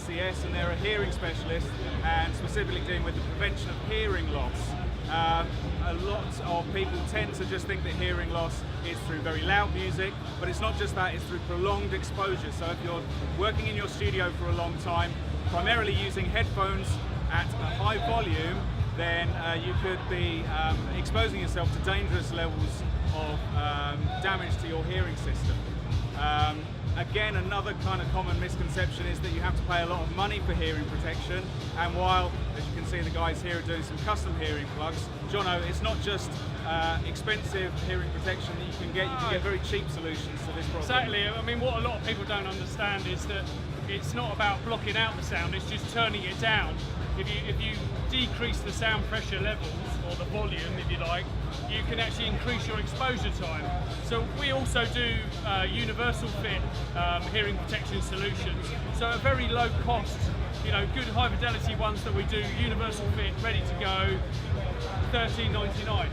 ACS, and they're a hearing specialist, and specifically dealing with the prevention of hearing loss. A lot of people tend to just think that hearing loss is through very loud music, but it's not just that, it's through prolonged exposure. So if you're working in your studio for a long time, primarily using headphones at a high volume, then you could be exposing yourself to dangerous levels of damage to your hearing system. Again, another kind of common misconception is that you have to pay a lot of money for hearing protection, and while, as you can see, the guys here are doing some custom hearing plugs, Jono, it's not just expensive hearing protection that you can get very cheap solutions to this problem. Exactly. I mean, what a lot of people don't understand is that it's not about blocking out the sound, it's just turning it down. If you decrease the sound pressure levels, or the volume if you like, you can actually increase your exposure time. So we also do universal fit hearing protection solutions. So at very low cost, you know, good high fidelity ones that we do, universal fit, ready to go, $13.99.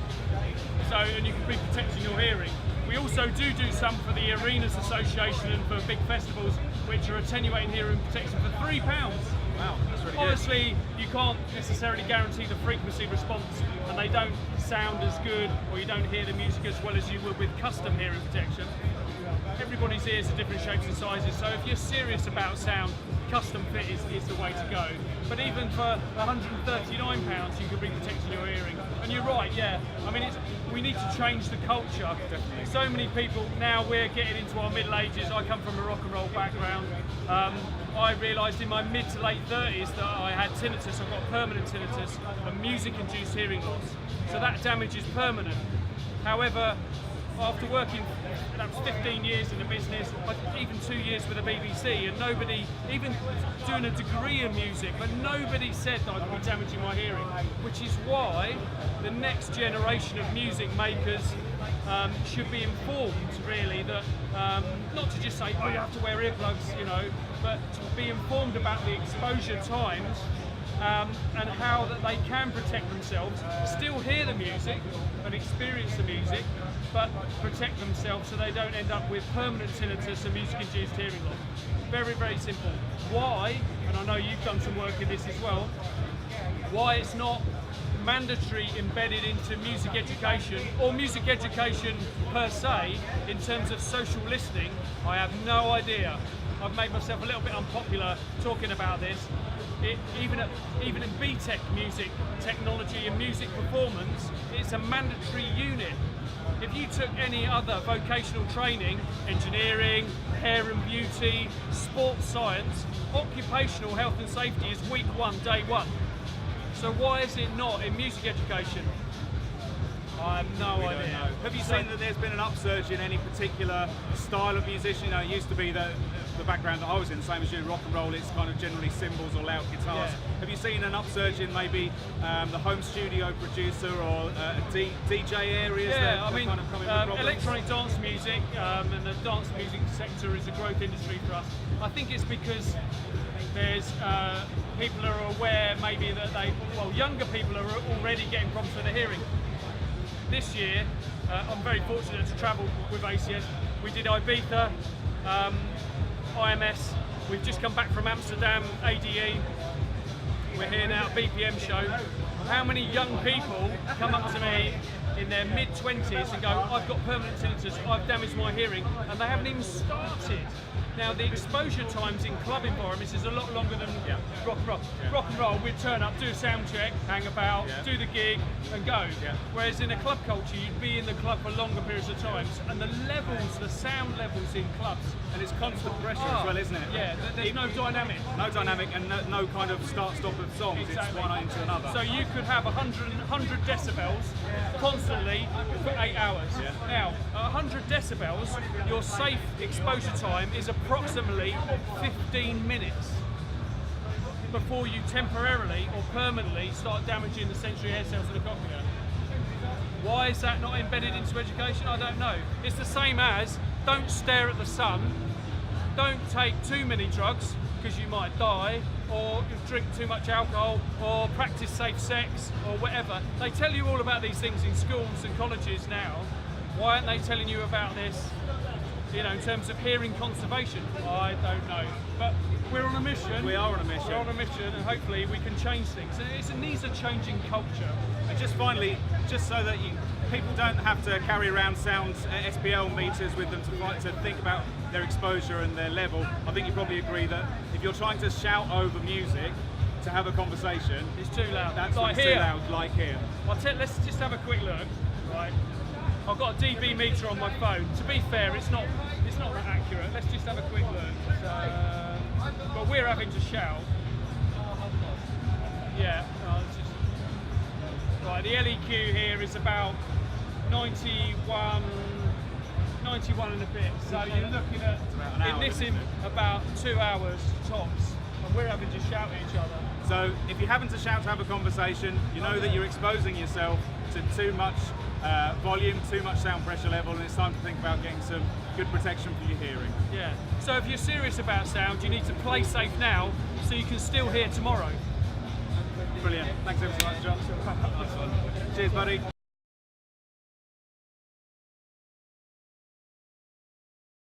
So, and you can be protecting your hearing. We also do some for the Arenas Association and for big festivals, which are attenuating hearing protection for £3. Wow, that's really Obviously, good. you can't necessarily guarantee the frequency response, and they don't sound as good, or you don't hear the music as well as you would with custom hearing protection. Everybody's ears are different shapes and sizes, so if you're serious about sound, custom fit is the way to go. But even for £139, you can be protecting your hearing. And you're right, yeah. I mean, we need to change the culture. Definitely. So many people, now we're getting into our middle ages. I come from a rock and roll background. I realised in my mid to late 30s that I had tinnitus. I've got permanent tinnitus and music-induced hearing loss. So that damage is permanent. However, after working, that was 15 years in the business, even 2 years with the BBC, and nobody, even doing a degree in music, but nobody said that I could be damaging my hearing, which is why the next generation of music makers should be informed, really, that not to just say, oh, you have to wear earplugs, you know, but to be informed about the exposure times and how that they can protect themselves, still hear the music and experience the music, but protect themselves so they don't end up with permanent tinnitus and music-induced hearing loss. Very, very simple. Why, and I know you've done some work in this as well, why it's not mandatory embedded into music education, or music education per se, in terms of social listening, I have no idea. I've made myself a little bit unpopular talking about this. Even in BTEC music, technology and music performance, it's a mandatory unit. If you took any other vocational training, engineering, hair and beauty, sports science, occupational health and safety is week 1, day 1. So why is it not in music education? I have no idea. Have you seen that there's been an upsurge in any particular style of musician? You know, it used to be the background that I was in, same as you, rock and roll, it's kind of generally cymbals or loud guitars. Yeah. Have you seen an upsurge in maybe the home studio producer or DJ areas that are kind of coming with problems? Electronic dance music and the dance music sector is a growth industry for us. I think it's because there's people are aware maybe that younger people are already getting problems with their hearing. This year, I'm very fortunate to travel with ACS. We did Ibiza, IMS, we've just come back from Amsterdam, ADE, we're here now at BPM show. How many young people come up to me in their mid-20s and go, I've got permanent tinnitus, I've damaged my hearing, and they haven't even started. Now the exposure times in club environments is a lot longer than rock and roll. Yeah. Rock and roll, we'd turn up, do a sound check, hang about, do the gig and go. Yeah. Whereas in a club culture, you'd be in the club for longer periods of times, and the levels, the sound levels in clubs, and it's constant pressure as well, isn't it? Yeah, there's no dynamic. No dynamic and no kind of start-stop of songs, exactly. It's one into another. So you could have 100 decibels constantly for 8 hours. Yeah. Now, at 100 decibels, your safe exposure time is approximately 15 minutes before you temporarily or permanently start damaging the sensory hair cells of the cochlea. Why is that not embedded into education? I don't know. It's the same as don't stare at the sun, don't take too many drugs because you might die, or drink too much alcohol, or practice safe sex, or whatever. They tell you all about these things in schools and colleges now. Why aren't they telling you about this You know, in terms of hearing conservation, I don't know. But we're on a mission. We are on a mission. We're on a mission, and hopefully we can change things. It needs a changing culture. And just finally, just so that people don't have to carry around sound SPL meters with them to think about their exposure and their level, I think you probably agree that if you're trying to shout over music to have a conversation, it's too loud. That's like too here. loud, like here. Let's just have a quick look. Right, I've got a dB meter on my phone. To be fair, it's not that accurate. Let's just have a quick look. But we're having to shout. Yeah. Right, the LEQ here is about 91 and a bit. So you're looking at about 2 hours tops, and we're having to shout at each other. So if you're having to shout to have a conversation, you know that you're exposing yourself to too much volume, too much sound pressure level, and it's time to think about getting some good protection for your hearing. Yeah. So if you're serious about sound, you need to play safe now so you can still hear tomorrow. Brilliant. Thanks ever so much, John. Cheers, buddy.